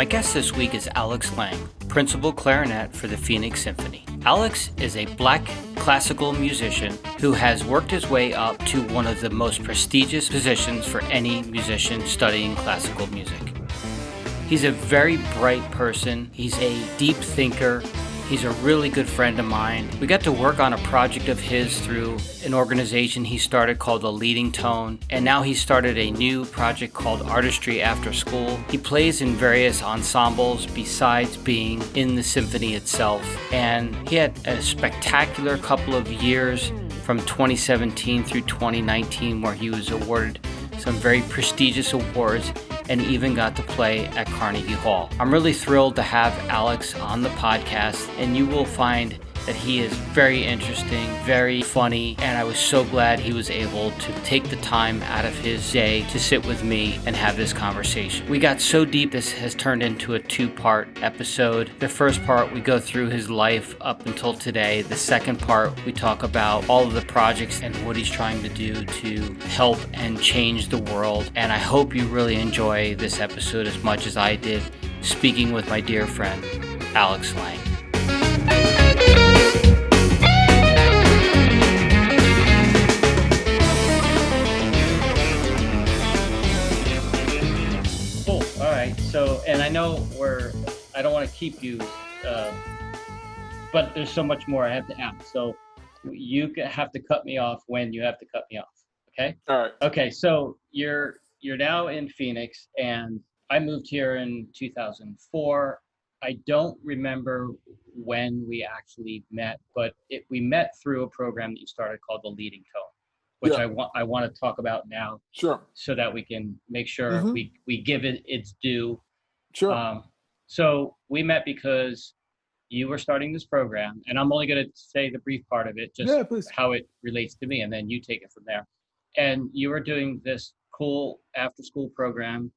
My guest this week is Alex Laing, principal clarinet for the Phoenix Symphony. Alex is a black classical musician who has worked his way up to one of the most prestigious positions for any musician studying classical music. He's a very bright person. He's a deep thinker. He's a really good friend of mine. We got to work on a project of his through an organization he started called The Leading Tone, and now he started a new project called Artistry After School. He plays in various ensembles besides being in the symphony itself, and he had a spectacular couple of years from 2017 through 2019 where he was awarded some very prestigious awards and even got to play at Carnegie Hall. I'm really thrilled to have Alex on the podcast, and you will find that he is very interesting, very funny, and I was so glad he was able to take the time out of his day to sit with me and have this conversation. We got so deep, this has turned into a two-part episode. The first part, we go through his life up until today. The second part, we talk about all of the projects and what he's trying to do to help and change the world. And I hope you really enjoy this episode as much as I did speaking with my dear friend, Alex Laing. So, and I know I don't want to keep you, but there's so much more I have to ask. So you have to cut me off when you have to cut me off. Okay? All right. Okay. So you're now in Phoenix, and I moved here in 2004. I don't remember when we actually met, but we met through a program that you started called The Leading Tone, which I want to talk about now. Sure. So that we can make sure we give it its due. Sure. So we met because you were starting this program, and I'm only going to say the brief part of it, just how it relates to me, and then you take it from there. And you were doing this cool after-school program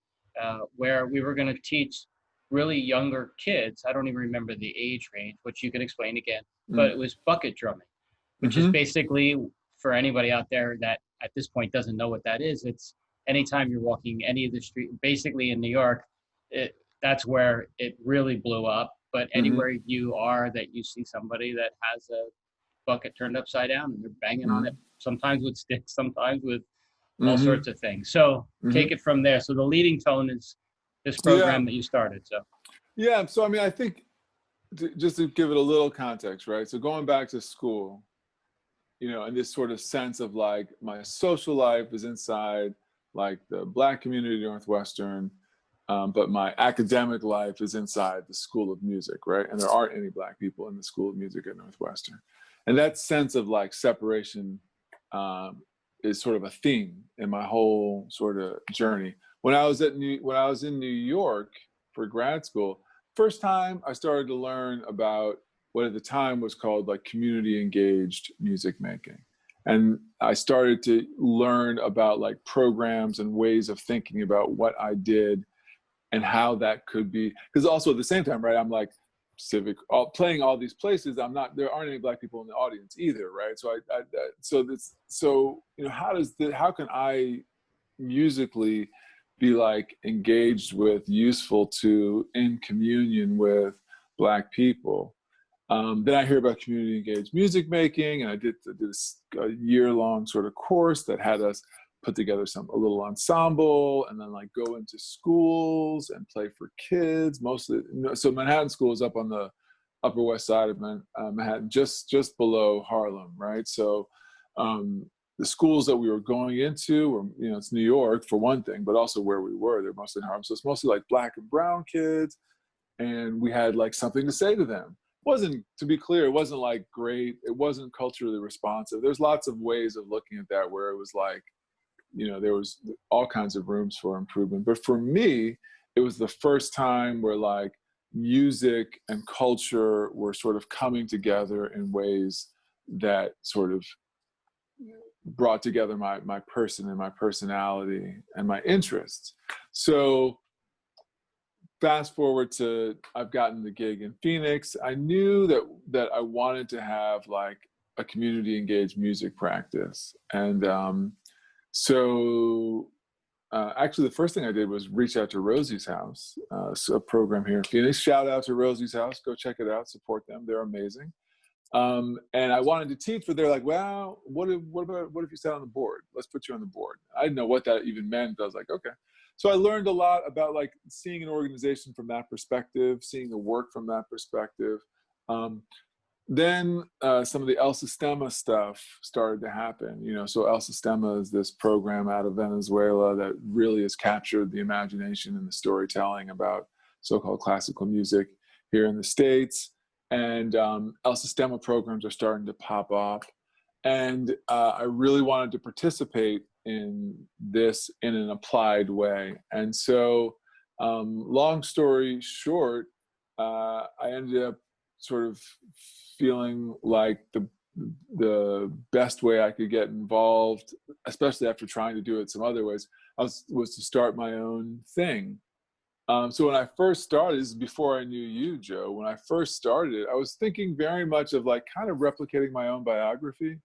where we were going to teach really younger kids. I don't even remember the age range, which you could explain again, but it was bucket drumming, which is basically, for anybody out there that at this point doesn't know what that is, it's anytime you're walking any of the street, basically in New York, that's where it really blew up. But anywhere you are that you see somebody that has a bucket turned upside down and they're banging on it, sometimes with sticks, sometimes with all sorts of things. So take it from there. So The Leading Tone is this program that you started. So I mean, I think just to give it a little context, right? So going back to school, and this sort of sense of like my social life is inside like the Black community at Northwestern, but my academic life is inside the School of Music, right? And there aren't any Black people in the School of Music at Northwestern. And that sense of like separation is sort of a theme in my whole sort of journey. When I was in New York for grad school, first time I started to learn about what at the time was called like community engaged music making. And I started to learn about like programs and ways of thinking about what I did and how that could be, because also at the same time, right, I'm like playing all these places. There aren't any Black people in the audience either, right? So how can I musically be like engaged with, useful to, in communion with Black people? Then I hear about community engaged music making, and I did a year-long sort of course that had us put together a little ensemble, and then like go into schools and play for kids. Mostly, so Manhattan School is up on the Upper West Side of Manhattan, just below Harlem, right? So the schools that we were going into were, it's New York for one thing, but also where we were, they're mostly in Harlem. So it's mostly like Black and brown kids, and we had like something to say to them. To be clear, it wasn't like great. It wasn't culturally responsive. There's lots of ways of looking at that where it was like, there was all kinds of rooms for improvement. But for me, it was the first time where like music and culture were sort of coming together in ways that sort of brought together my person and my personality and my interests. So fast forward to, I've gotten the gig in Phoenix. I knew that I wanted to have like a community engaged music practice. And so actually, the first thing I did was reach out to Rosie's House, a program here in Phoenix. Shout out to Rosie's House. Go check it out. Support them. They're amazing. And I wanted to teach, but they're like, well, what if you sat on the board? Let's put you on the board. I didn't know what that even meant. I was like, okay. So I learned a lot about like seeing an organization from that perspective, seeing the work from that perspective. Then some of the El Sistema stuff started to happen. So El Sistema is this program out of Venezuela that really has captured the imagination and the storytelling about so-called classical music here in the States. And El Sistema programs are starting to pop off. And I really wanted to participate in this in an applied way. And so long story short, I ended up sort of feeling like the best way I could get involved, especially after trying to do it some other ways, was to start my own thing. So when I first started, this is before I knew you, Joe, when I first started, I was thinking very much of like kind of replicating my own biography,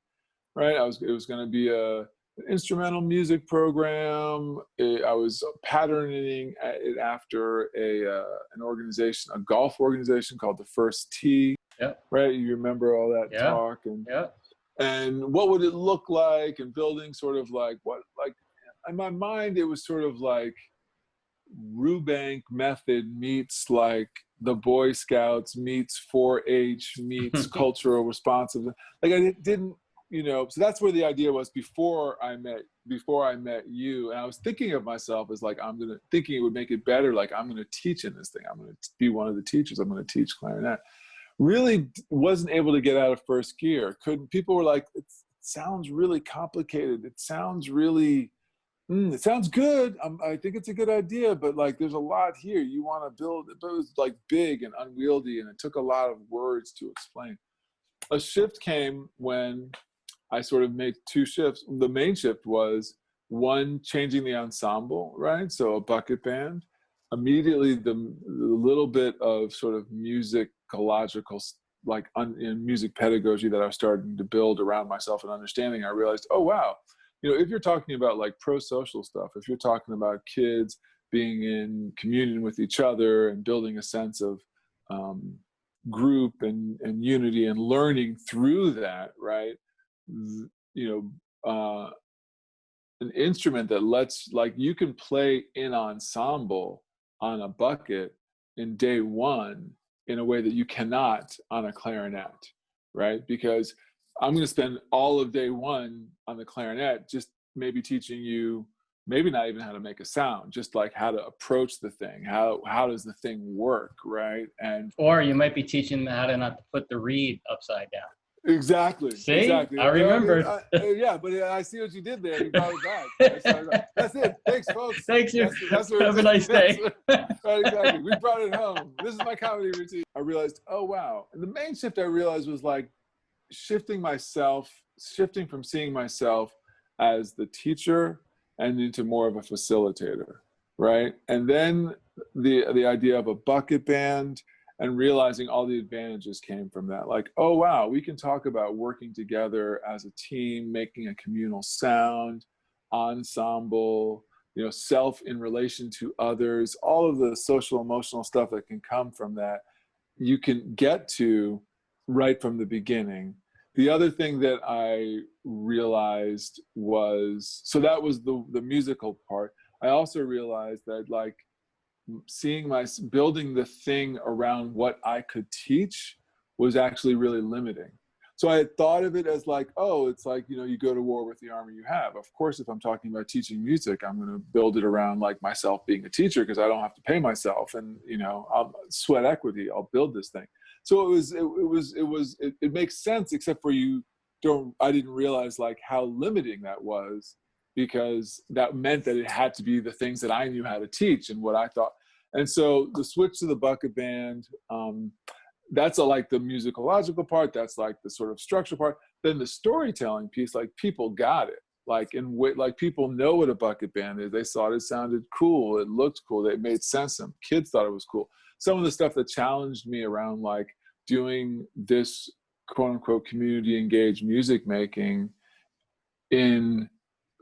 right? It was going to be an instrumental music program. I was patterning it after an organization, a golf organization called the First Tee. Yeah. Right. You remember all that talk and what would it look like, and building sort of like in my mind, it was sort of like Rubank method meets like the Boy Scouts meets 4-H meets cultural responsiveness. Like I didn't, so that's where the idea was before I met you. And I was thinking of myself as like, thinking it would make it better. Like I'm going to teach in this thing. I'm going to be one of the teachers. I'm going to teach clarinet. Really wasn't able to get out of first gear. People were like, it sounds really complicated. It sounds really, it sounds good. I think it's a good idea, but like there's a lot here. You want to build, but it was like big and unwieldy, and it took a lot of words to explain. A shift came when I sort of made two shifts. The main shift was one, changing the ensemble, right? So a bucket band. Immediately, the little bit of sort of musicological, like in music pedagogy that I was starting to build around myself and understanding, I realized, oh, wow. If you're talking about like pro-social stuff, if you're talking about kids being in communion with each other and building a sense of group and unity and learning through that, right? An instrument that lets, like, you can play in ensemble on a bucket in day one in a way that you cannot on a clarinet, right? Because I'm going to spend all of day one on the clarinet just maybe teaching you, maybe not even how to make a sound, just like how to approach the thing. How does the thing work, right? Or you might be teaching them how to not put the reed upside down. Exactly. See? Exactly. I remembered. Yeah, but I see what you did there. You brought it back. That's it. Thanks, folks. Thanks, you. That's Have a nice day. Right, exactly. We brought it home. This is my comedy routine. I realized, oh, wow. And the main shift I realized was like shifting from seeing myself as the teacher and into more of a facilitator, right? And then the idea of a bucket band and realizing all the advantages came from that. Like, oh, wow, we can talk about working together as a team, making a communal sound, ensemble, self in relation to others, all of the social, emotional stuff that can come from that, you can get to right from the beginning. The other thing that I realized was, so that was the musical part. I also realized that like, building the thing around what I could teach was actually really limiting. So I had thought of it as like, oh, it's like, you go to war with the army you have. Of course, if I'm talking about teaching music, I'm going to build it around like myself being a teacher because I don't have to pay myself, and I'll sweat equity. I'll build this thing. So it makes sense, except for I didn't realize like how limiting that was, because that meant that it had to be the things that I knew how to teach and what I thought. And so the switch to the bucket band, that's like the musicological part. That's like the sort of structure part. Then the storytelling piece, like people got it. Like people know what a bucket band is. They thought it sounded cool. It looked cool. It made sense to them. Kids thought it was cool. Some of the stuff that challenged me around like doing this quote unquote community engaged music making in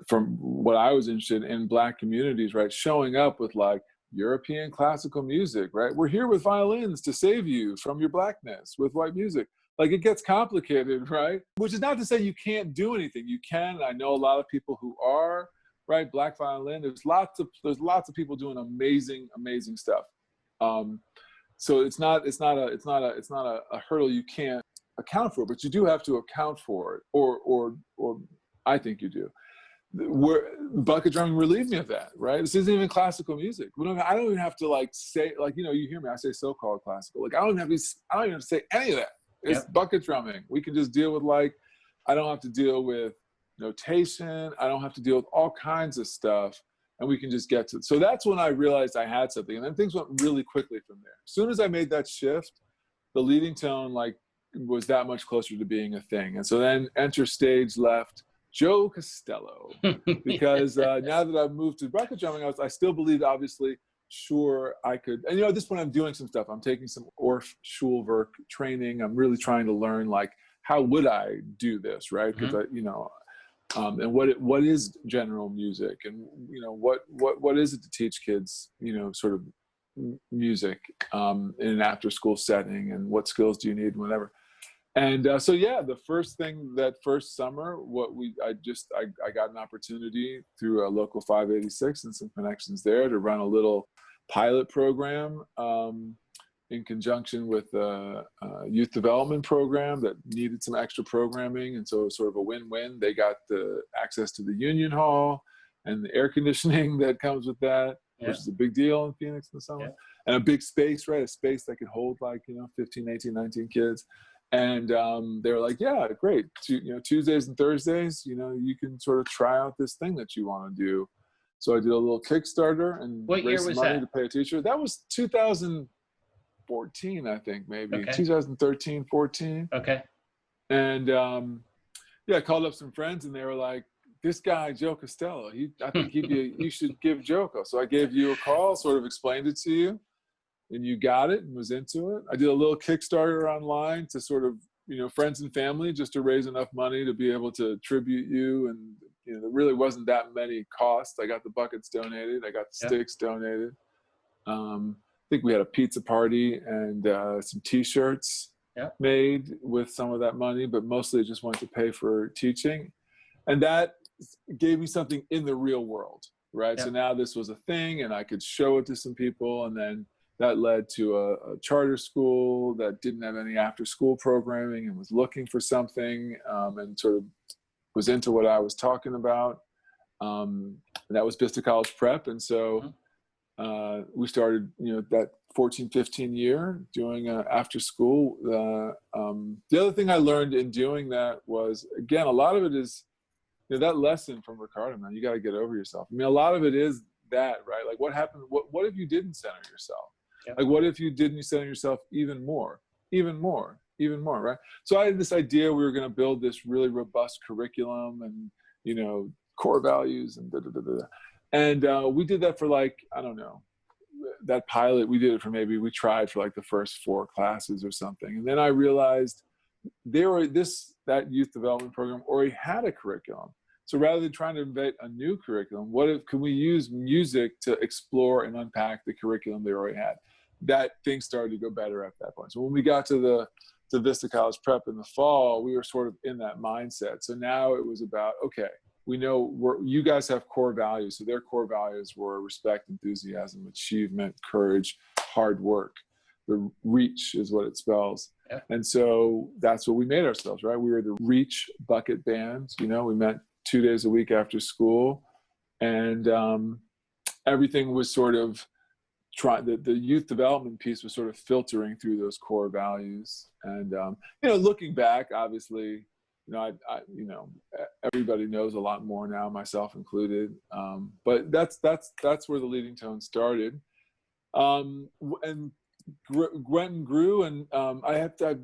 from what I was interested in Black communities, right, showing up with like European classical music, right? We're here with violins to save you from your Blackness with white music. Like, it gets complicated, right? Which is not to say you can't do anything. You can. I know a lot of people who are, right, Black violin. There's lots of people doing amazing stuff. So it's not a hurdle you can't account for, but you do have to account for it, or I think you do. Bucket drumming relieved me of that, right? This isn't even classical music. I don't even have to like say, like, you know, you hear me, I say so-called classical. Like, I don't even have to say any of that. It's bucket drumming. We can just deal with, like, I don't have to deal with notation. I don't have to deal with all kinds of stuff, and we can just get to it. So that's when I realized I had something, and then things went really quickly from there. As soon as I made that shift, the leading tone, like, was that much closer to being a thing. And so then enter stage left Joe Costello, because now that I've moved to bucket drumming, I still believed, obviously, sure, I could. And at this point, I'm doing some stuff. I'm taking some Orff Schulwerk training. I'm really trying to learn, like, how would I do this, right? Because and what is general music, and what is it to teach kids, sort of music in an after-school setting, and what skills do you need, whatever. And so the first thing that first summer, I got an opportunity through a local 586 and some connections there to run a little pilot program in conjunction with a youth development program that needed some extra programming. And so it was sort of a win-win. They got the access to the Union Hall and the air conditioning that comes with that, which is a big deal in Phoenix in the summer. And a big space, right? A space that could hold, like, 15, 18, 19 kids. And they were like, yeah, great. Tuesdays and Thursdays, you can sort of try out this thing that you want to do. So I did a little Kickstarter and raised some money to pay a teacher. That was 2014, I think, maybe 2013, 14. Okay. And I called up some friends, and they were like, this guy, Joe Costello, I think you should give Joe a call. So I gave you a call, sort of explained it to you, and you got it and was into it. I did a little Kickstarter online to sort of, friends and family, just to raise enough money to be able to tribute you. And, there really wasn't that many costs. I got the buckets donated. I got the sticks donated. I think we had a pizza party and some T-shirts made with some of that money, but mostly it just went to pay for teaching. And that gave me something in the real world, right? So now this was a thing, and I could show it to some people. And then that led to a charter school that didn't have any after-school programming and was looking for something, and sort of was into what I was talking about. And that was Vista College Prep. And so we started, that 14, 15 year doing after school. The other thing I learned in doing that was, again, a lot of it is, that lesson from Ricardo, man, you got to get over yourself. I mean, a lot of it is that, right? Like, what happened? What if you didn't center yourself? Like, what if you didn't center yourself even more, right? So I had this idea we were going to build this really robust curriculum and, core values and And we did that for, like, I don't know, that pilot, we did it for we tried for like the first 4 classes or something. And then I realized that youth development program already had a curriculum. So rather than trying to invent a new curriculum, can we use music to explore and unpack the curriculum they already had? That things started to go better at that point. So when we got to Vista College Prep in the fall, we were sort of in that mindset. So now it was about, okay, we know you guys have core values. So their core values were respect, enthusiasm, achievement, courage, hard work. The REACH is what it spells. Yeah. And so that's what we made ourselves, right? We were the REACH bucket band. We met 2 days a week after school. And everything was sort of the youth development piece was sort of filtering through those core values. And, looking back, obviously, everybody knows a lot more now, myself included. But that's where the leading tone started. And went and grew. And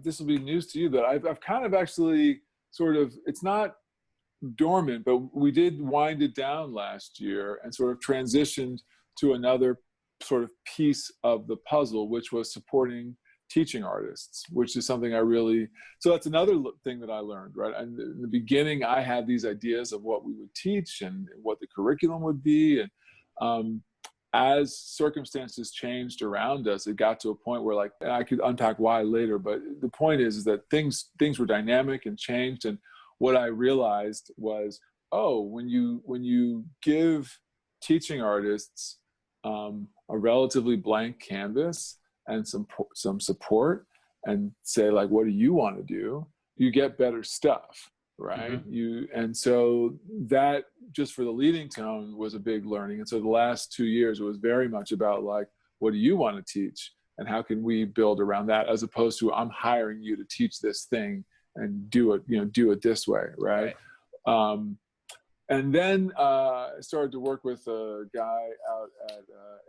this will be news to you, that I've kind of actually sort of, it's not dormant, but we did wind it down last year and sort of transitioned to another sort of piece of the puzzle, which was supporting teaching artists, which is something so that's another thing that I learned, right? And in the beginning, I had these ideas of what we would teach and what the curriculum would be. And as circumstances changed around us, it got to a point where, like, I could unpack why later, but the point is that things were dynamic and changed. And what I realized was, when you give teaching artists a relatively blank canvas and some support, and say, like, what do you want to do? You get better stuff, right? And so that, just for the leading tone, was a big learning. And so the last 2 years, it was very much about, like, what do you want to teach, and how can we build around that, as opposed to, I'm hiring you to teach this thing and do it this way, right? And then I started to work with a guy out at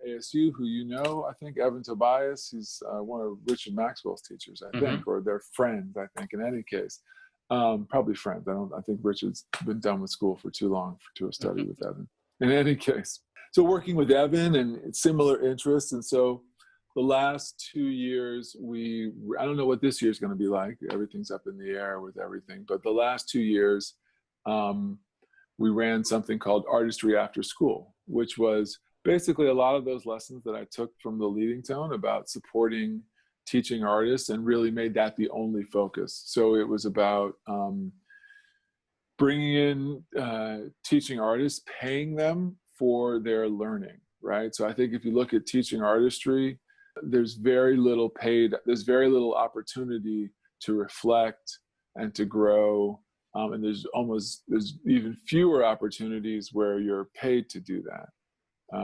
ASU who, I think, Evan Tobias. He's one of Richard Maxwell's teachers, I think, or they're friends, I think, in any case. Probably friends. I think Richard's been done with school for too long to have studied with Evan. In any case, so working with Evan and similar interests. And so the last 2 years, I don't know what this year's going to be like. Everything's up in the air with everything. But the last 2 years, we ran something called Artistry After School, which was basically a lot of those lessons that I took from the leading tone about supporting teaching artists, and really made that the only focus. So it was about bringing in teaching artists, paying them for their learning, right? So I think if you look at teaching artistry, there's very little opportunity to reflect and to grow. And there's even fewer opportunities where you're paid to do that,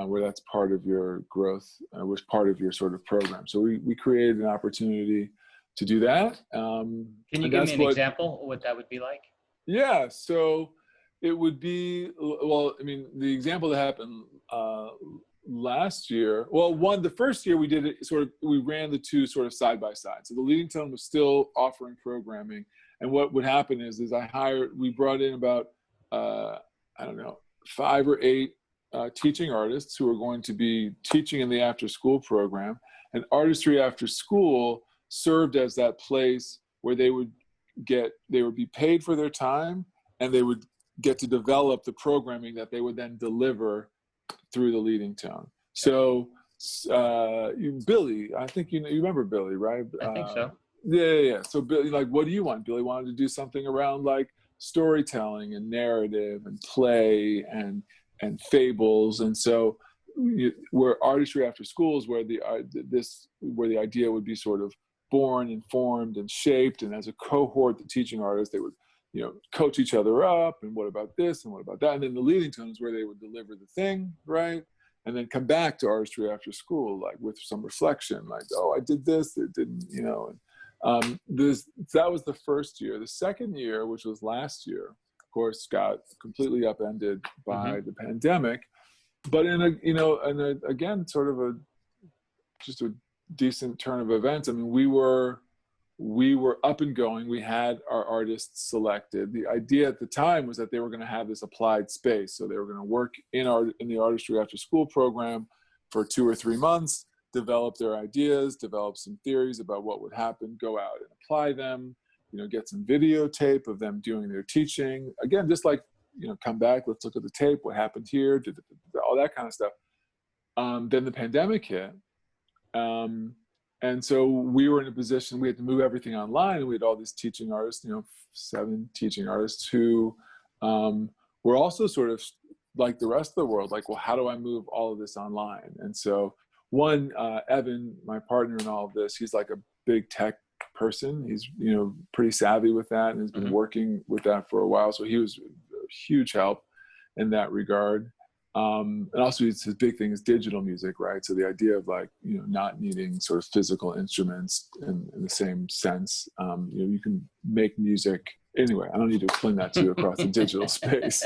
where that's part of your growth, was part of your sort of program. So we created an opportunity to do that. Can you give me an example of what that would be like? Yeah, so it would be, the example that happened last year, the first year we did it we ran the two sort of side by side. So the leading tone was still offering programming. And what would happen is we brought in about, 5 or 8 teaching artists who are going to be teaching in the after school program. And Artistry After School served as that place where they would be paid for their time, and they would get to develop the programming that they would then deliver through the leading tone. So Billy, I think you remember Billy, right? I think so. Yeah. So Billy, like, what do you want? Billy wanted to do something around, like, storytelling and narrative and play and fables. And so where Artistry After School is where the idea would be sort of born and formed and shaped. And as a cohort, the teaching artists, they would, coach each other up, and what about this and what about that? And then the leading tone is where they would deliver the thing, right? And then come back to Artistry After School, like, with some reflection, like, I did this, it didn't, that was the first year. The second year, which was last year, of course, got completely upended by the pandemic. But again, sort of just a decent turn of events. I mean, we were up and going. We had our artists selected. The idea at the time was that they were going to have this applied space. So they were going to work in the Artistry After School program for 2 or 3 months, develop their ideas, develop some theories about what would happen, go out and apply them, get some videotape of them doing their teaching. Again, just like, come back, let's look at the tape, what happened here, all that kind of stuff. Then the pandemic hit. And so we were in a position, we had to move everything online, and we had all these teaching artists, 7 teaching artists who were also sort of like the rest of the world, like, well, how do I move all of this online? And so Evan, my partner in all of this, he's like a big tech person. He's, pretty savvy with that, and has been working with that for a while. So he was a huge help in that regard. And also his big thing is digital music, right? So the idea of, like, not needing sort of physical instruments in the same sense. You can make music anyway. I don't need to explain that to you across the digital space,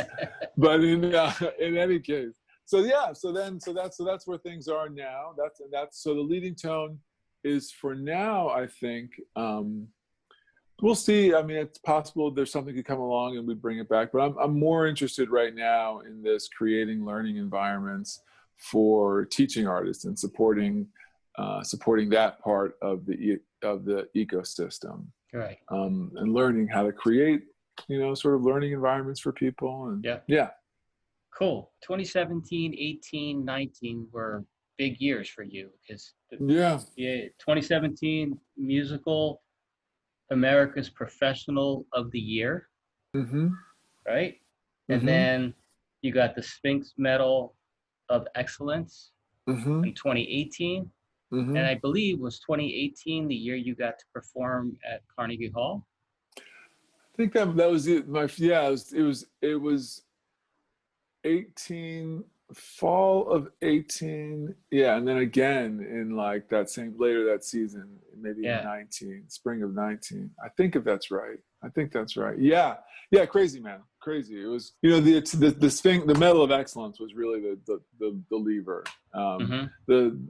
but in any case, so that's where things are now. So the leading tone is, for now, I think, we'll see. I mean, it's possible there's something could come along and we bring it back, but I'm more interested right now in this creating learning environments for teaching artists and supporting that part of the the ecosystem, Right. and learning how to create, sort of learning environments for people. And Yeah. yeah. Cool. 2017, 18, 19 were big years for you because Yeah. 2017 musical America's Professional of the Year, Mm-hmm. right? And Mm-hmm. then you got the Sphinx Medal of Excellence Mm-hmm. in 2018. Mm-hmm. And I believe was 2018 the year you got to perform at Carnegie Hall. I think that was it. It was 18, fall of 18. Yeah. And then again in like that same, later that season, maybe in Yeah. 19, spring of 19. I think if that's right. I think that's right. Yeah. Yeah. Crazy, man. Crazy. It was, the Sphinx, the Medal of Excellence was really the lever.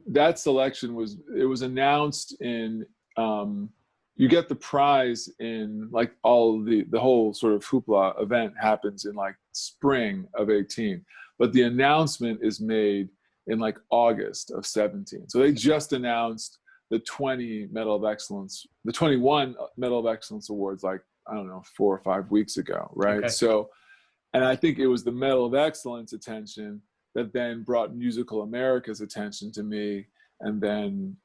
That selection was announced in, you get the prize in like all the whole sort of hoopla event happens in like spring of 18, but the announcement is made in like August of 17. So they just announced the 21 Medal of Excellence awards, like, I don't know, 4 or 5 weeks ago. Right. Okay. So, and I think it was the Medal of Excellence attention that then brought Musical America's attention to me, and then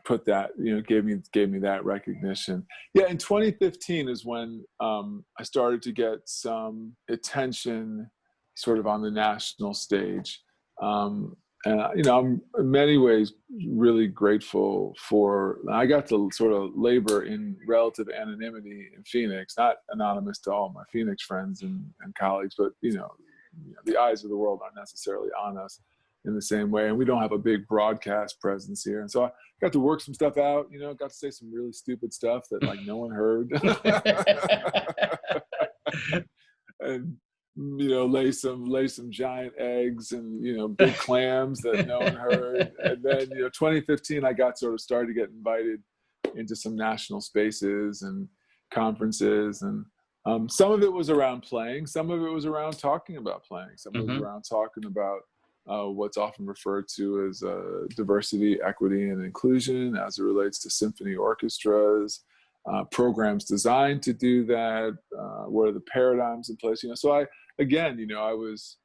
put that, gave me that recognition. Yeah, in 2015 is when I started to get some attention sort of on the national stage. And I'm in many ways really grateful for, I got to sort of labor in relative anonymity in Phoenix, not anonymous to all my Phoenix friends and colleagues, but the eyes of the world aren't necessarily on us in the same way, and we don't have a big broadcast presence here. And so I got to work some stuff out, got to say some really stupid stuff that like no one heard. And lay some giant eggs and big clams that no one heard. And then 2015 I got sort of started to get invited into some national spaces and conferences, and some of it was around playing, some of it was around talking about playing, some of it was around talking about what's often referred to as diversity, equity, and inclusion as it relates to symphony orchestras, programs designed to do that, what are the paradigms in place. So I was,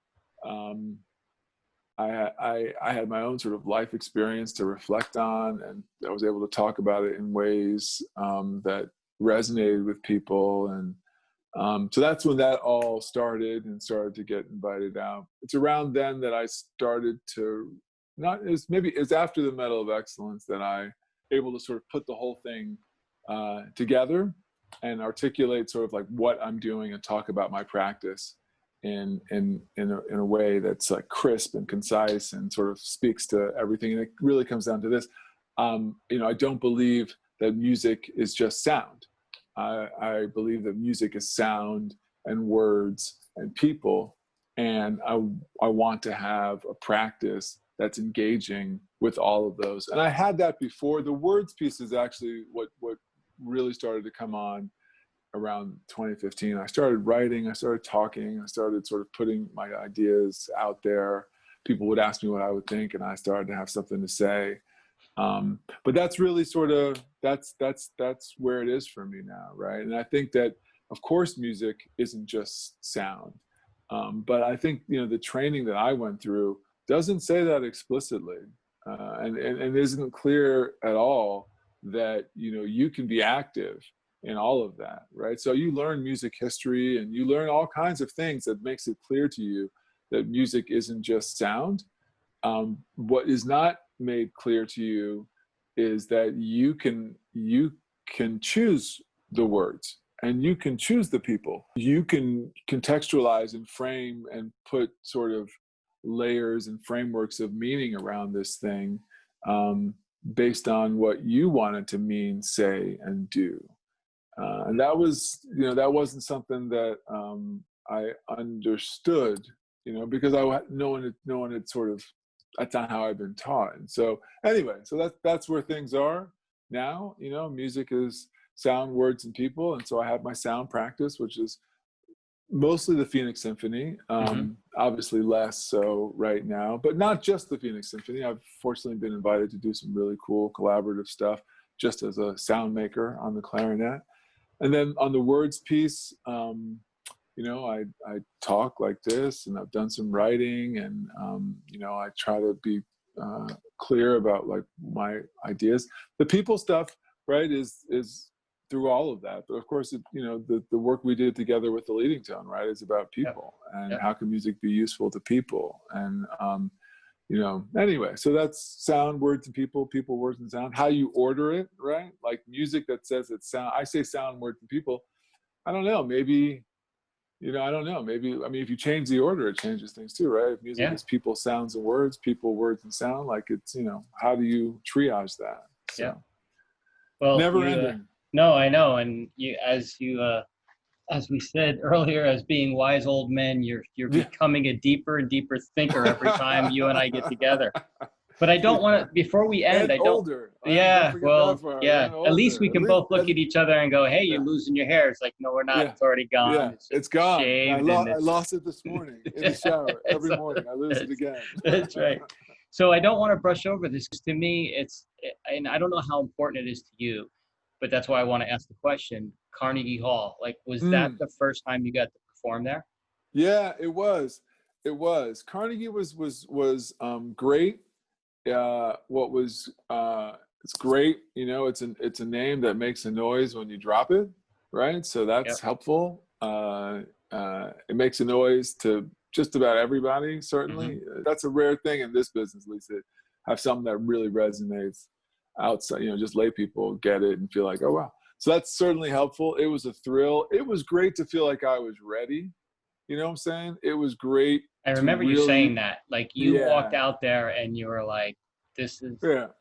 I had my own sort of life experience to reflect on, and I was able to talk about it in ways that resonated with people. And so that's when that all started to get invited out. It's around then that I started to, it's after the Medal of Excellence that I able to sort of put the whole thing together and articulate sort of like what I'm doing and talk about my practice in a way that's like crisp and concise and sort of speaks to everything. And it really comes down to this. I don't believe that music is just sound. I believe that music is sound and words and people, and I want to have a practice that's engaging with all of those. And I had that before. The words piece is actually what really started to come on around 2015. I started writing, I started talking, I started sort of putting my ideas out there. People would ask me what I would think, and I started to have something to say. But that's really sort of, that's where it is for me now, right? And I think that, of course, music isn't just sound. But I think, the training that I went through doesn't say that explicitly. And isn't clear at all that, you can be active in all of that, right? So you learn music history and you learn all kinds of things that makes it clear to you that music isn't just sound. What is not made clear to you is that you can choose the words and you can choose the people. You can contextualize and frame and put sort of layers and frameworks of meaning around this thing based on what you wanted to mean, say, and do. And that was, that wasn't something that I understood, because no one had sort of, that's not how I've been taught. And so anyway, so that's where things are now. Music is sound, words, and people. And so I have my sound practice, which is mostly the Phoenix Symphony, obviously less so right now, but not just the Phoenix Symphony. I've fortunately been invited to do some really cool collaborative stuff just as a sound maker on the clarinet. And then on the words piece, you know, I talk like this, and I've done some writing, and you know, I try to be clear about like my ideas. The people stuff, right, is through all of that. But of course, you know, the work we did together with the leading tone, right, is about people and how can music be useful to people. And you know, anyway, so that's sound, words, and people, words, and sound. How you order it, right? Like music that says it's sound. I say sound, words, and people. I don't know. Maybe, you know, I don't know. Maybe, I mean, if you change the order, it changes things too, right? If music is people, sounds, and words, people, words, and sound, like it's, you know, how do you triage that? So, well, never ending. No, I know. And as we said earlier, as being wise old men, you're becoming a deeper and deeper thinker every time you and I get together. But I don't want to, before we end, and I don't. Older. Yeah, well, yeah. Older. At least we can both look at each other and go, "Hey, you're losing your hair." It's like, no, we're not. It's already gone. Yeah, it's gone. I Shaved. lost it this morning in the shower. Every morning, I lose it again. That's right. So I don't want to brush over this. To me, and I don't know how important it is to you, but that's why I want to ask the question. Carnegie Hall, like, was that the first time you got to perform there? Yeah, it was. Carnegie was great. It's great. You know, it's a name that makes a noise when you drop it, right? So that's helpful. It makes a noise to just about everybody, certainly. That's a rare thing in this business, at least, to have something that really resonates outside, you know, just lay people get it and feel like, oh, wow. So that's certainly helpful. It was a thrill. It was great to feel like I was ready. You know what I'm saying? It was great. I remember you saying that. Like, you walked out there and you were like, this is,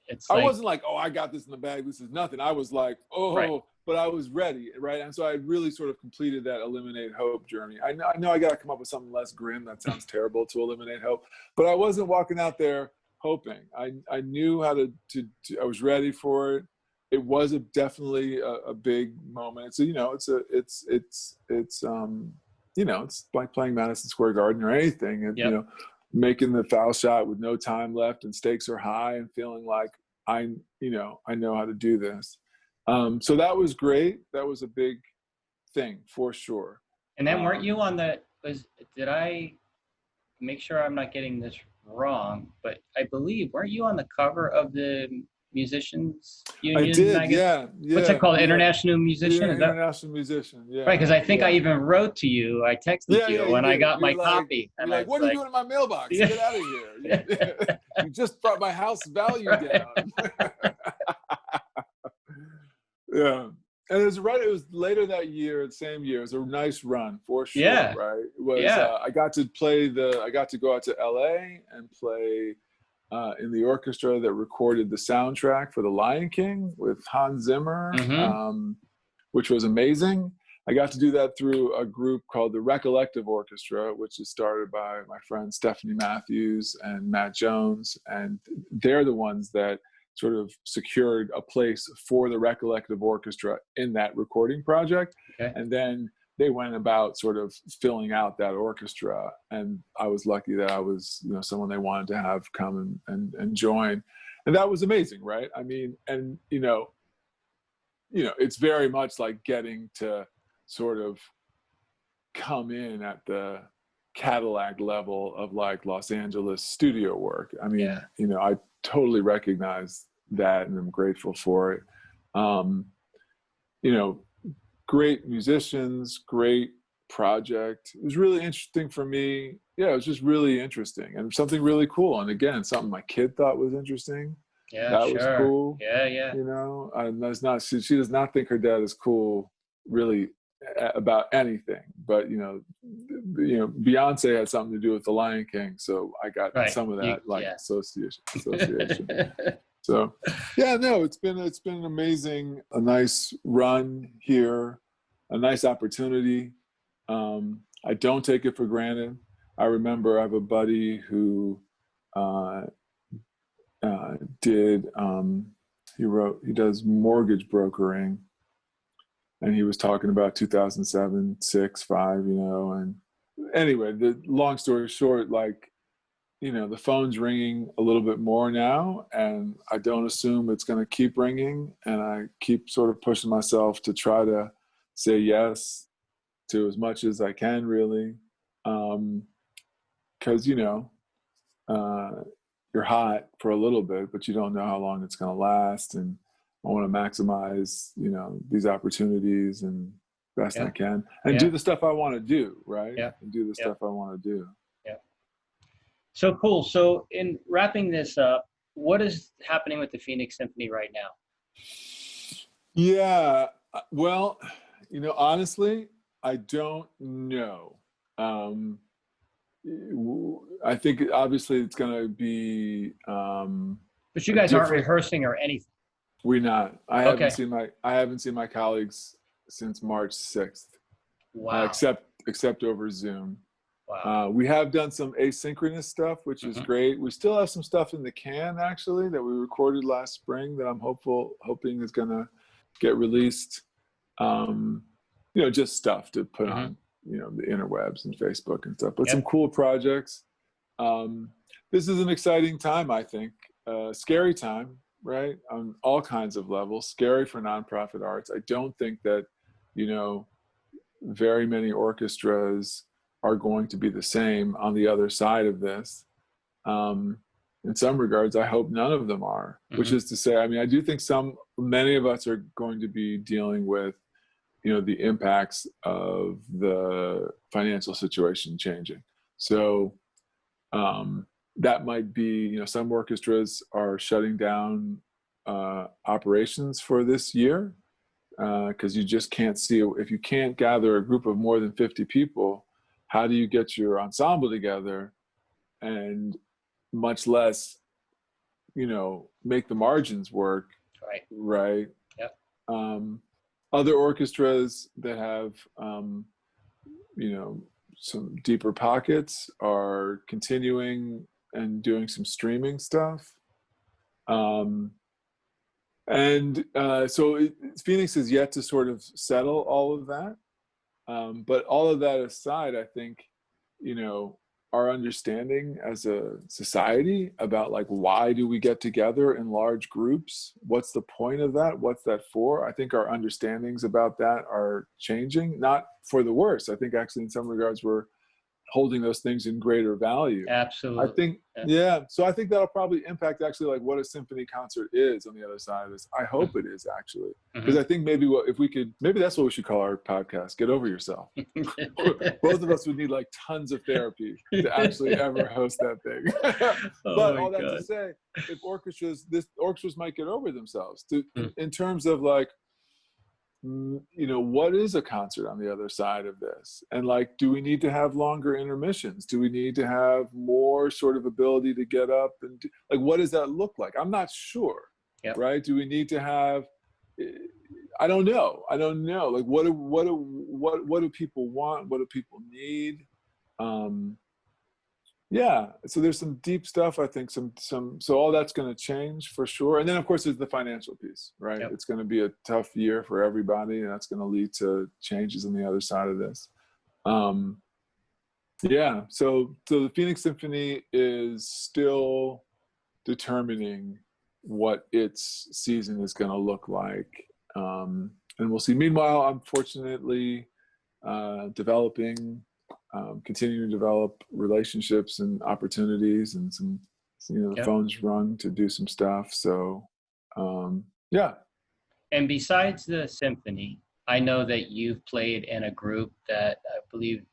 it's like, I wasn't like, oh, I got this in the bag, this is nothing. I was like, oh, but I was ready, right? And so I really sort of completed that eliminate hope journey. I know I got to come up with something less grim. That sounds terrible, to eliminate hope. But I wasn't walking out there hoping. I knew how to I was ready for it. It was definitely a big moment. So, you know, it's you know, it's like playing Madison Square Garden or anything, and you know, making the foul shot with no time left and stakes are high, and feeling like I know how to do this. So that was great. That was a big thing for sure. And then weren't you on did I make sure I'm not getting this wrong, but I believe, weren't you on the cover of the Musicians Union I did, magazine? What's it called? International Musician? International Musician, yeah. Right, because I think I even wrote to you. I texted you when I got my copy. And like, what are you doing in my mailbox? Get out of here. You just brought my house value down. Yeah. And it was later that year, the same year. It was a nice run for sure, right? It was, I got to go out to LA and play in the orchestra that recorded the soundtrack for The Lion King with Hans Zimmer, which was amazing. I got to do that through a group called the Recollective Orchestra, which is started by my friends Stephanie Matthews and Matt Jones. And they're the ones that sort of secured a place for the Recollective Orchestra in that recording project. And then they went about sort of filling out that orchestra, and I was lucky that I was, you know, someone they wanted to have come and join, and that was amazing, right? I mean, and you know, it's very much like getting to sort of come in at the Cadillac level of like Los Angeles studio work. I mean, you know, I totally recognize that, and I'm grateful for it. You know, great musicians, great project. It was really interesting for me. Yeah, it was just really interesting and something really cool. And again, something my kid thought was interesting. That was cool. Yeah. You know, and that's not, she does not think her dad is cool really about anything. But you know, Beyonce had something to do with The Lion King, so I got some of that association. So, yeah, no, it's been an amazing, a nice run here, a nice opportunity. I don't take it for granted. I remember I have a buddy who he does mortgage brokering, and he was talking about 2007, 6, 5, you know, and anyway, the long story short, like, the phone's ringing a little bit more now, and I don't assume it's going to keep ringing. And I keep sort of pushing myself to try to say yes to as much as I can, really. Because, you're hot for a little bit, but you don't know how long it's going to last. And I want to maximize, these opportunities and best I can, and do the stuff I want to do, right? Yeah. And do the stuff I want to do. Yeah. So cool. So in wrapping this up, what is happening with the Phoenix Symphony right now? Yeah. Well, honestly, I don't know. I think obviously it's going to be. But you guys aren't rehearsing or anything. We're not. I haven't seen my colleagues since March 6th. Wow. Except over Zoom. Wow. We have done some asynchronous stuff, which is great. We still have some stuff in the can, actually, that we recorded last spring that I'm hoping is going to get released. Just stuff to put on, the interwebs and Facebook and stuff, but some cool projects. This is an exciting time, I think. Scary time, right? On all kinds of levels. Scary for nonprofit arts. I don't think that, very many orchestras are going to be the same on the other side of this. In some regards, I hope none of them are, which is to say, I do think many of us are going to be dealing with, the impacts of the financial situation changing. So that might be, some orchestras are shutting down operations for this year because you just can't see, if you can't gather a group of more than 50 people, how do you get your ensemble together and much less, make the margins work? Right. Yep. Other orchestras that have, some deeper pockets are continuing and doing some streaming stuff. So Phoenix is yet to sort of settle all of that. But all of that aside, I think, our understanding as a society about why do we get together in large groups? What's the point of that? What's that for? I think our understandings about that are changing, not for the worse. I think actually in some regards we're holding those things in greater value. Absolutely. I think, so I think that'll probably impact actually what a symphony concert is on the other side of this. I hope it is actually, because I think maybe maybe that's what we should call our podcast, Get Over Yourself. Both of us would need tons of therapy to actually ever host that thing. But all that to say, if orchestras might get over themselves in terms of what is a concert on the other side of this? And do we need to have longer intermissions? Do we need to have more sort of ability to get up and what does that look like? I'm not sure. Yep. Right? Do we need to have, I don't know. What do people want? What do people need? So there's some deep stuff, I think, so all that's going to change for sure. And then of course there's the financial piece, right? Yep. It's going to be a tough year for everybody, and that's going to lead to changes on the other side of this. So the Phoenix Symphony is still determining what its season is going to look like. And we'll see. Meanwhile, I'm fortunately continuing to develop relationships and opportunities, and some, the phone's rung to do some stuff. So, And besides the symphony, I know that you've played in a group that I believe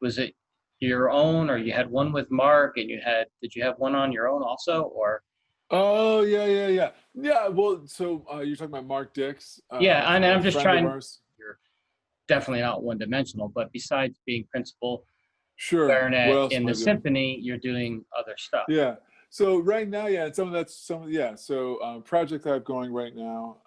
was it your own, or you had one with Mark, and did you have one on your own also, or? Oh, yeah. Well, so you're talking about Mark Dix? And I'm just trying. You're definitely not one-dimensional, but besides being principal clarinet in the symphony, you're doing other stuff. Yeah. So right now, So project I have going right now,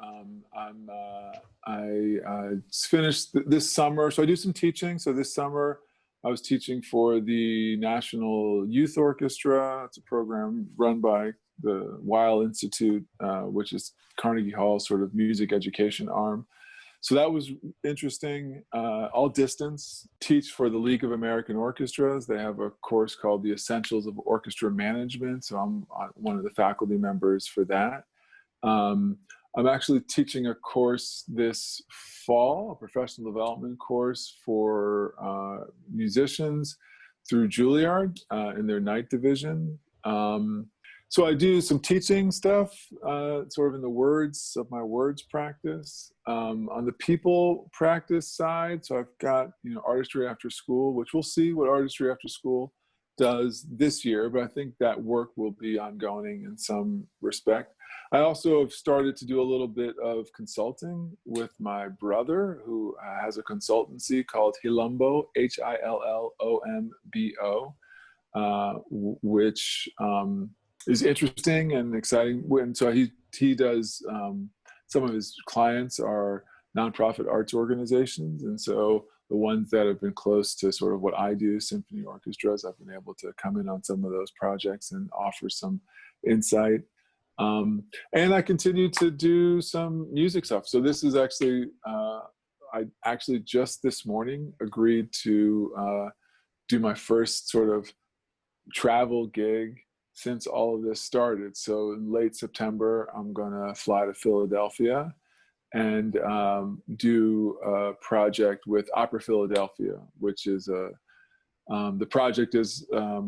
I finished this summer. So I do some teaching. So this summer I was teaching for the National Youth Orchestra. It's a program run by the Weill Institute, which is Carnegie Hall's sort of music education arm. So that was interesting. All distance, teach for the League of American Orchestras. They have a course called The Essentials of Orchestra Management. So I'm one of the faculty members for that. I'm actually teaching a course this fall, a professional development course for musicians through Juilliard in their night division. So I do some teaching stuff, sort of in the words of my words practice. On the people practice side, so I've got, Artistry After School, which we'll see what Artistry After School does this year, but I think that work will be ongoing in some respect. I also have started to do a little bit of consulting with my brother, who has a consultancy called Hilombo, Hillombo, which is interesting and exciting. And so he does, some of his clients are nonprofit arts organizations. And so the ones that have been close to sort of what I do, symphony orchestras, I've been able to come in on some of those projects and offer some insight. And I continue to do some music stuff. So this is actually, I actually just this morning agreed to do my first sort of travel gig since all of this started. So in late September, I'm gonna fly to Philadelphia and do a project with Opera Philadelphia, which is the project is a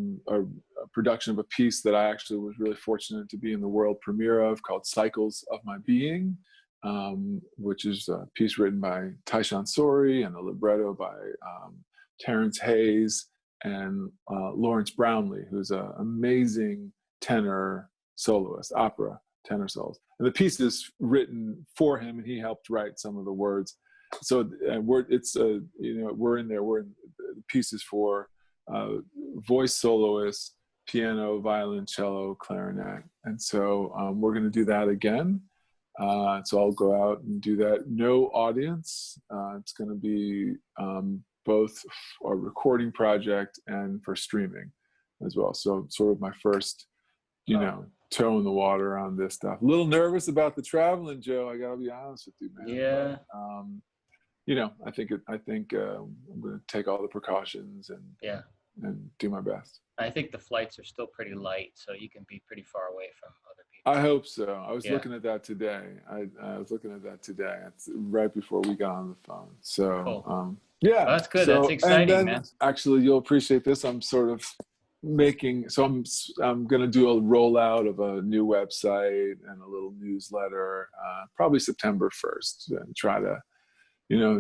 production of a piece that I actually was really fortunate to be in the world premiere of, called Cycles of My Being, which is a piece written by Taishan Sori and a libretto by Terrence Hayes and Lawrence Brownlee, who's an amazing tenor soloist, opera tenor soloist. And the piece is written for him, and he helped write some of the words. So we're in the pieces for voice soloists, piano, violin, cello, clarinet. And so we're going to do that again. So I'll go out and do that. No audience. It's going to be both a recording project and for streaming as well. So sort of my first, toe in the water on this stuff. A little nervous about the traveling, Joe. I gotta be honest with you, man. Yeah. But, I think I'm going to take all the precautions and do my best. I think the flights are still pretty light, so you can be pretty far away from other people. I hope so. I was looking at that today. I was looking at that today. It's right before we got on the phone. So, cool. Yeah. Well, that's good. So, that's exciting, and then, man. Actually, you'll appreciate this. I'm sort of I'm going to do a rollout of a new website and a little newsletter, probably September 1st, and try to,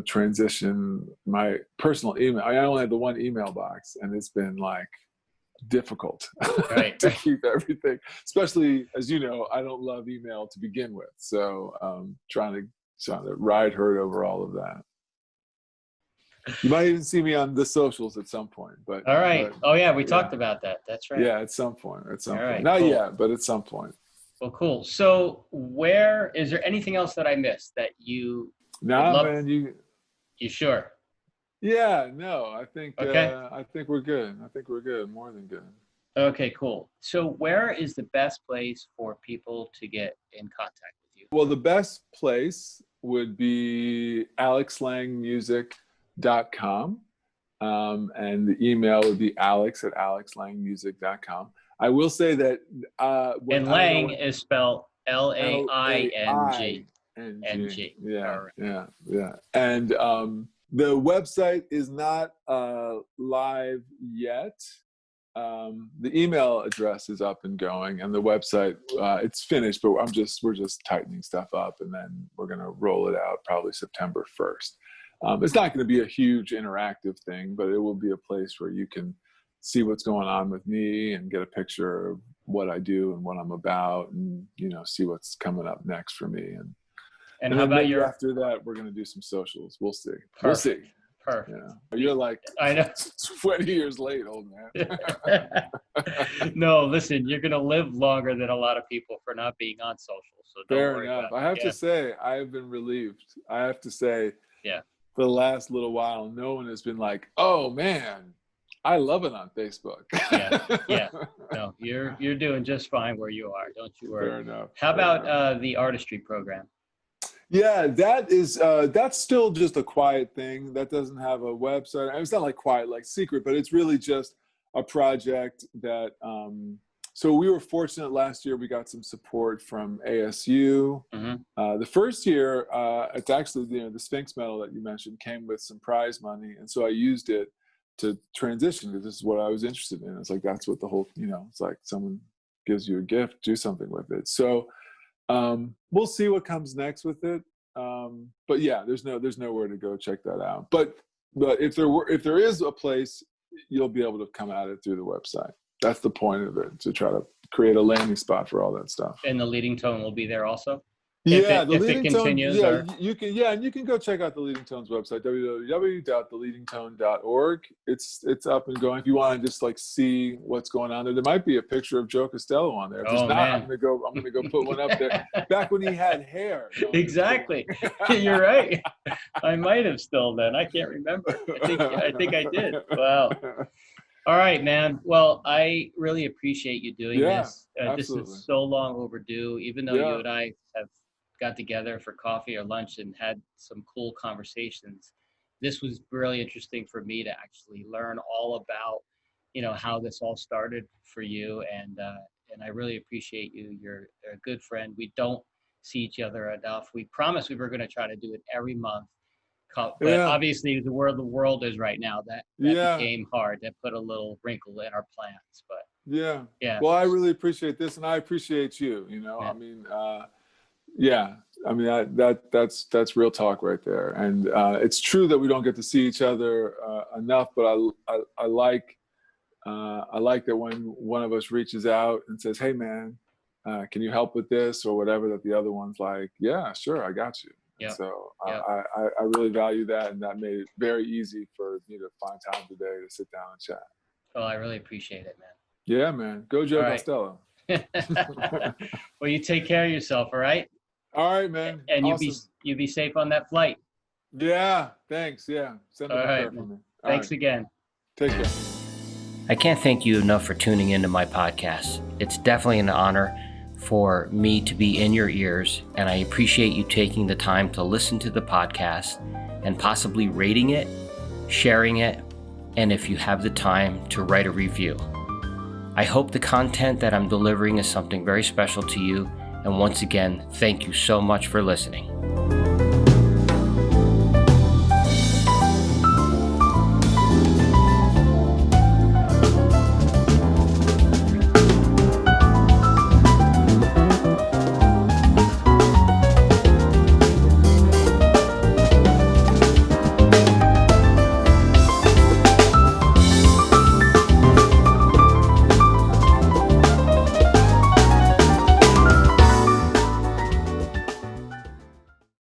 transition my personal email. I only have the one email box, and it's been like difficult to keep everything, especially as I don't love email to begin with. So trying to ride herd over all of that. You might even see me on the socials at some point, but all right. We talked about that. That's right. Yeah, at some point. Right, Not cool. yet, but at some point. Well, cool. So is there anything else that I missed that you man, you sure? Yeah, no, I think okay. I think we're good. I think we're good, more than good. Okay, cool. So where is the best place for people to get in contact with you? Well, the best place would be alexlangmusic.com, and the email would be alex@alexlangmusic.com. I will say that and Lang is spelled Laing. NG. Yeah. And the website is not live yet. The email address is up and going, and the website it's finished, but we're just tightening stuff up, and then we're going to roll it out probably September 1st. It's not going to be a huge interactive thing, but it will be a place where you can see what's going on with me and get a picture of what I do and what I'm about, and see what's coming up next for me. And how about after that, we're going to do some socials. We'll see. Perfect. We'll see. Perfect. You're like, I know, 20 years late, old man. No, listen, you're going to live longer than a lot of people for not being on social. So don't Fair worry enough. about it. I have to say, I have been relieved. I have to say, for the last little while, no one has been like, oh man, I love it on Facebook. Yeah. No, you're doing just fine where you are. Don't you worry. Fair enough. How about the artistry program? Yeah, that's still just a quiet thing. That doesn't have a website. I mean, it's not like quiet, like secret, but it's really just a project that. So we were fortunate last year. We got some support from ASU. The first year, it's actually the Sphinx medal that you mentioned came with some prize money, and so I used it to transition because this is what I was interested in. It's like that's what the whole it's like someone gives you a gift, do something with it. So. We'll see what comes next with it. But yeah, there's nowhere to go check that out. But if there is a place, you'll be able to come at it through the website. That's the point of it, to try to create a landing spot for all that stuff. And the leading tone will be there also? Yeah, the leading tone. Yeah, you can go check out the Leading Tone's website, www.theleadingtone.org. It's up and going. If you want to just like see what's going on there might be a picture of Joe Costello on there. If there's not, I'm gonna go put one up there. Back when he had hair. Exactly. You're right. I might have still then. I can't remember. I think I did. Wow. All right, man. Well, I really appreciate you doing this. This is so long overdue, even though you and I have got together for coffee or lunch and had some cool conversations. This was really interesting for me to actually learn all about, how this all started for you. And I really appreciate you. You're a good friend. We don't see each other enough. We promised we were going to try to do it every month. But obviously the world is right now, that became hard. That put a little wrinkle in our plans. But yeah. Well, I really appreciate this, and I appreciate you. I mean, that's real talk right there. And it's true that we don't get to see each other enough, but I like that when one of us reaches out and says, "Hey, man, can you help with this or whatever?" That the other one's like, "Yeah, sure, I got you." Yeah. So I really value that, and that made it very easy for me to find time today to sit down and chat. Oh, I really appreciate it, man. Yeah, man. Go Joe Costello. Well, you take care of yourself, all right? All right, man. And you be safe on that flight. Yeah, thanks. Yeah. Send it up for me. Thanks again. Take care. I can't thank you enough for tuning into my podcast. It's definitely an honor for me to be in your ears, and I appreciate you taking the time to listen to the podcast and possibly rating it, sharing it, and if you have the time, to write a review. I hope the content that I'm delivering is something very special to you, and once again, thank you so much for listening.